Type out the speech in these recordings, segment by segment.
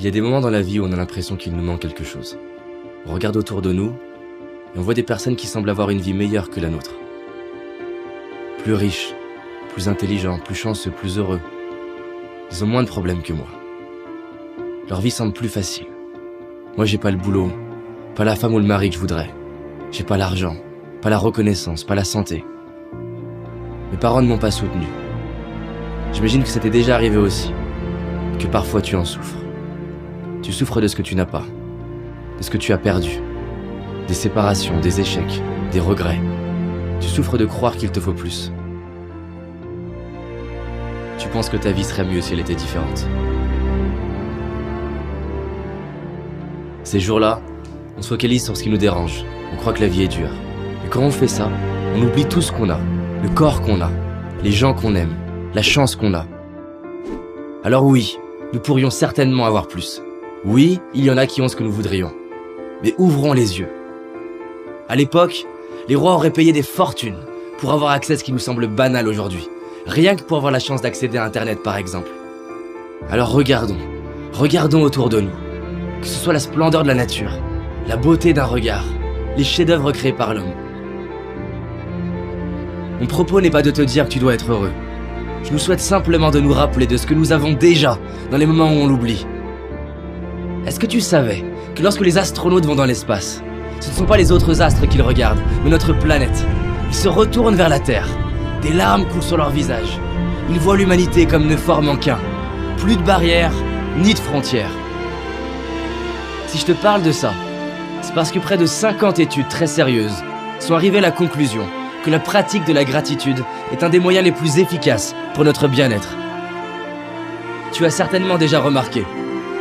Il y a des moments dans la vie où on a l'impression qu'il nous manque quelque chose. On regarde autour de nous et on voit des personnes qui semblent avoir une vie meilleure que la nôtre. Plus riches, plus intelligents, plus chanceux, plus heureux. Ils ont moins de problèmes que moi. Leur vie semble plus facile. Moi, j'ai pas le boulot, pas la femme ou le mari que je voudrais. J'ai pas l'argent, pas la reconnaissance, pas la santé. Mes parents ne m'ont pas soutenu. J'imagine que c'était déjà arrivé aussi, que parfois tu en souffres. Tu souffres de ce que tu n'as pas, de ce que tu as perdu, des séparations, des échecs, des regrets. Tu souffres de croire qu'il te faut plus. Tu penses que ta vie serait mieux si elle était différente. Ces jours-là, on se focalise sur ce qui nous dérange. On croit que la vie est dure. Et quand on fait ça, on oublie tout ce qu'on a, le corps qu'on a, les gens qu'on aime, la chance qu'on a. Alors oui, nous pourrions certainement avoir plus. Oui, il y en a qui ont ce que nous voudrions. Mais ouvrons les yeux. À l'époque, les rois auraient payé des fortunes pour avoir accès à ce qui nous semble banal aujourd'hui. Rien que pour avoir la chance d'accéder à Internet, par exemple. Alors regardons autour de nous. Que ce soit la splendeur de la nature, la beauté d'un regard, les chefs-d'œuvre créés par l'homme. Mon propos n'est pas de te dire que tu dois être heureux. Je nous souhaite simplement de nous rappeler de ce que nous avons déjà dans les moments où on l'oublie. Est-ce que tu savais que lorsque les astronautes vont dans l'espace, ce ne sont pas les autres astres qu'ils regardent, mais notre planète. Ils se retournent vers la Terre. Des larmes coulent sur leur visage. Ils voient l'humanité comme ne formant qu'un. Plus de barrières, ni de frontières. Si je te parle de ça, c'est parce que près de 50 études très sérieuses sont arrivées à la conclusion que la pratique de la gratitude est un des moyens les plus efficaces pour notre bien-être. Tu as certainement déjà remarqué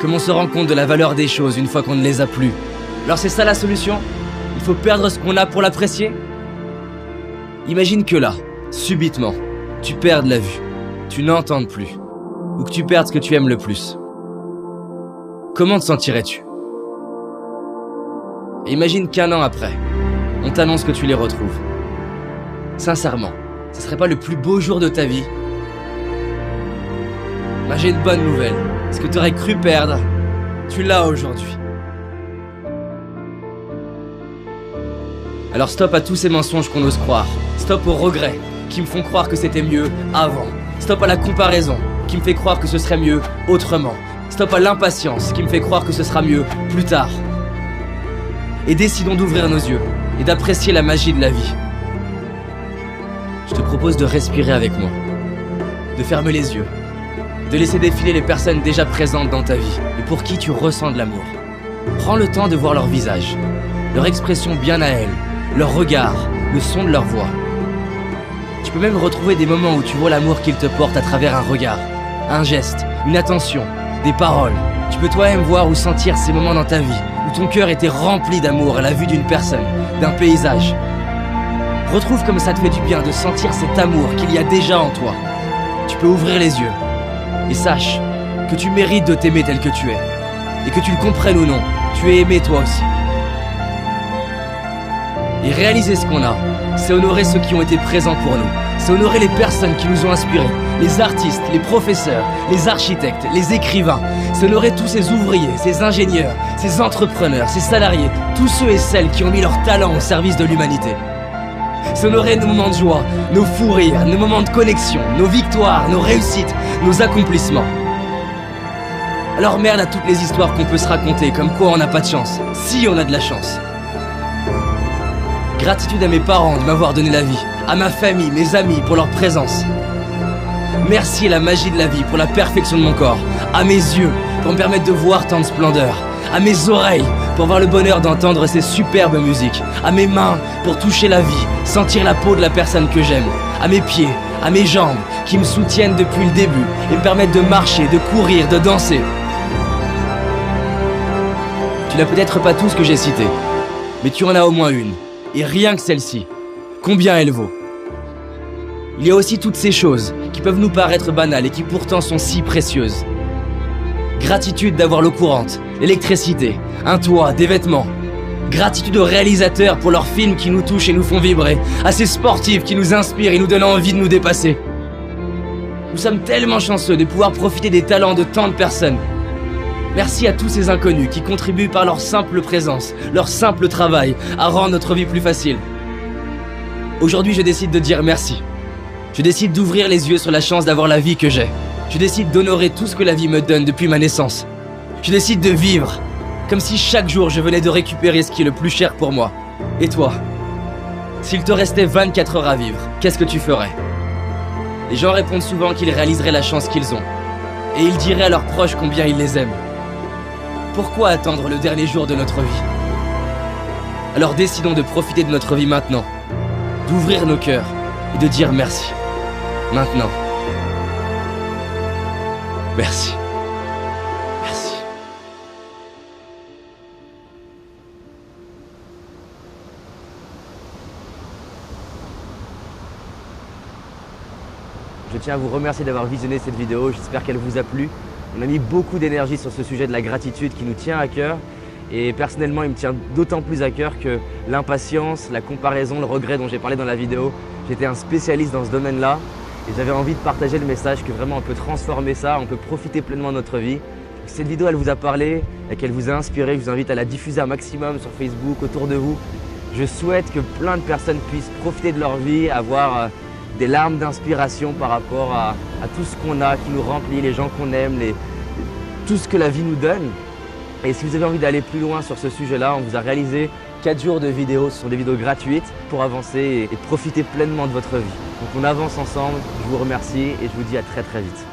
comme on se rend compte de la valeur des choses une fois qu'on ne les a plus. Alors c'est ça la solution? Il faut perdre ce qu'on a pour l'apprécier? Imagine que là, subitement, tu perdes la vue, tu n'entends plus, ou que tu perdes ce que tu aimes le plus. Comment te sentirais-tu? Et imagine qu'un an après, on t'annonce que tu les retrouves. Sincèrement, ce serait pas le plus beau jour de ta vie? Bah, j'ai une bonne nouvelle. Ce que tu aurais cru perdre, tu l'as aujourd'hui. Alors stop à tous ces mensonges qu'on ose croire. Stop aux regrets qui me font croire que c'était mieux avant. Stop à la comparaison qui me fait croire que ce serait mieux autrement. Stop à l'impatience qui me fait croire que ce sera mieux plus tard. Et décidons d'ouvrir nos yeux et d'apprécier la magie de la vie. Je te propose de respirer avec moi, de fermer les yeux, de laisser défiler les personnes déjà présentes dans ta vie et pour qui tu ressens de l'amour. Prends le temps de voir leur visage, leur expression bien à elles, leur regard, le son de leur voix. Tu peux même retrouver des moments où tu vois l'amour qu'ils te portent à travers un regard, un geste, une attention, des paroles. Tu peux toi-même voir ou sentir ces moments dans ta vie où ton cœur était rempli d'amour à la vue d'une personne, d'un paysage. Retrouve comme ça te fait du bien de sentir cet amour qu'il y a déjà en toi. Tu peux ouvrir les yeux et sache que tu mérites de t'aimer tel que tu es. Et que tu le comprennes ou non, tu es aimé toi aussi. Et réaliser ce qu'on a, c'est honorer ceux qui ont été présents pour nous. C'est honorer les personnes qui nous ont inspirés, les artistes, les professeurs, les architectes, les écrivains. C'est honorer tous ces ouvriers, ces ingénieurs, ces entrepreneurs, ces salariés, tous ceux et celles qui ont mis leur talent au service de l'humanité. C'est honorer nos moments de joie, nos fous rires, nos moments de connexion, nos victoires, nos réussites, nos accomplissements. Alors merde à toutes les histoires qu'on peut se raconter, comme quoi on n'a pas de chance, si on a de la chance. Gratitude à mes parents de m'avoir donné la vie, à ma famille, mes amis pour leur présence. Merci à la magie de la vie pour la perfection de mon corps, à mes yeux pour me permettre de voir tant de splendeur, à mes oreilles pour avoir le bonheur d'entendre ces superbes musiques, à mes mains pour toucher la vie, sentir la peau de la personne que j'aime, à mes pieds, à mes jambes qui me soutiennent depuis le début et me permettent de marcher, de courir, de danser. Tu n'as peut-être pas tout ce que j'ai cité, mais tu en as au moins une, et rien que celle-ci, combien elle vaut? Il y a aussi toutes ces choses qui peuvent nous paraître banales et qui pourtant sont si précieuses. Gratitude d'avoir l'eau courante, l'électricité, un toit, des vêtements. Gratitude aux réalisateurs pour leurs films qui nous touchent et nous font vibrer, à ces sportifs qui nous inspirent et nous donnent envie de nous dépasser. Nous sommes tellement chanceux de pouvoir profiter des talents de tant de personnes. Merci à tous ces inconnus qui contribuent par leur simple présence, leur simple travail, à rendre notre vie plus facile. Aujourd'hui, je décide de dire merci. Je décide d'ouvrir les yeux sur la chance d'avoir la vie que j'ai. Je décide d'honorer tout ce que la vie me donne depuis ma naissance. Je décide de vivre, comme si chaque jour je venais de récupérer ce qui est le plus cher pour moi. Et toi? S'il te restait 24 heures à vivre, qu'est-ce que tu ferais? Les gens répondent souvent qu'ils réaliseraient la chance qu'ils ont. Et ils diraient à leurs proches combien ils les aiment. Pourquoi attendre le dernier jour de notre vie? Alors décidons de profiter de notre vie maintenant, d'ouvrir nos cœurs et de dire merci. Maintenant. Merci. Merci. Je tiens à vous remercier d'avoir visionné cette vidéo, j'espère qu'elle vous a plu. On a mis beaucoup d'énergie sur ce sujet de la gratitude qui nous tient à cœur. Et personnellement, il me tient d'autant plus à cœur que l'impatience, la comparaison, le regret dont j'ai parlé dans la vidéo, j'étais un spécialiste dans ce domaine-là. Et j'avais envie de partager le message que vraiment on peut transformer ça, on peut profiter pleinement de notre vie. Si cette vidéo elle vous a parlé et qu'elle vous a inspiré, je vous invite à la diffuser un maximum sur Facebook, autour de vous. Je souhaite que plein de personnes puissent profiter de leur vie, avoir des larmes d'inspiration par rapport à tout ce qu'on a, qui nous remplit, les gens qu'on aime, tout ce que la vie nous donne. Et si vous avez envie d'aller plus loin sur ce sujet-là, on vous a réalisé 4 jours de vidéos, ce sont des vidéos gratuites pour avancer et profiter pleinement de votre vie. Donc on avance ensemble, je vous remercie et je vous dis à très vite.